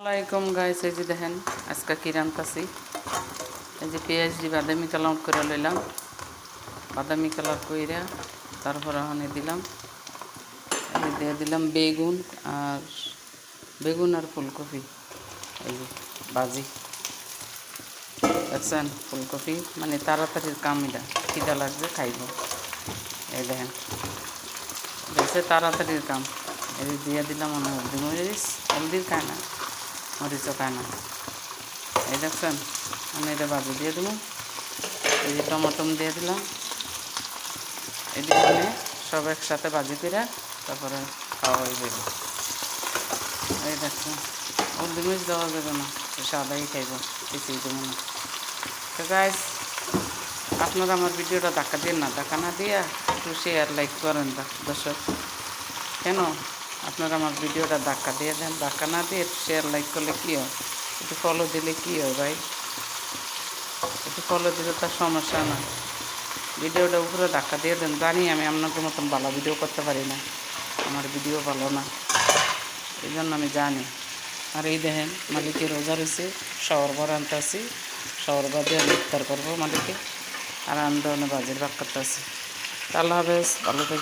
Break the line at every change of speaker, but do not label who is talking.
আসসালামাইকুম গাইস, এই যে দেখেন আজকে কি রান্তাছি। এই যে পেঁয়াজ দিয়ে বাদামি কালার করে লইলাম, বাদামি কালার কইরা তারপর ওখানে দিলাম, দিয়ে দিলাম বেগুন আর ফুলকপি। এই যে ভাজি দেখছেন, ফুলকপি মানে তাড়াতাড়ির কাম, এটা খিদা লাগছে খাইব। এই দেখেন দেখছে তাড়াতাড়ির কাম। এই যে দিয়ে দিলাম হলদি মরিচ, হলদির খায় না, মরিচও খায় না। এই দেখছেন, আমি এটা ভাজি দিয়ে দেবো। এই যে টমাটম দিয়ে দিলাম, এই দিয়ে সব একসাথে ভাজি করে তারপরে খাওয়া হয়ে যাবে। এই দেখছেন, হলদি মরিচ দেওয়া যাবে না, সাদাই খাইব, কিছুই দেবো না। তো গাইস, আপনারা আমার ভিডিওটা ধাক্কা দিয়ে না, ধাক্কা না দিয়ে একটু শেয়ার লাইক করেন দর্শক। কেন আপনারা আমার ভিডিওটা ধাক্কা দিয়ে দেন? ধাক্কা না দিয়ে শেয়ার লাইক করলে কী হয়, একটু ফলো দিলে কী হয় ভাই? একটু ফলো দিলে তার সমস্যা না, ভিডিওটা উপরে ধাক্কা দিয়ে দেন। জানি আমি আপনাদের মতন ভালো ভিডিও করতে পারি না, আমার ভিডিও ভালো না, এই জন্য আমি জানি। আর এই দেখেন মালিকের রোজা রয়েছে, শহরবার আনতে আসি, শহরবার দিয়ে আমি ইফতার করবো মালিকে। আর আন্দোলনে বাজির ভাগ করতে আসি। আল্লাহ হাফেজ, ভালো থাকি।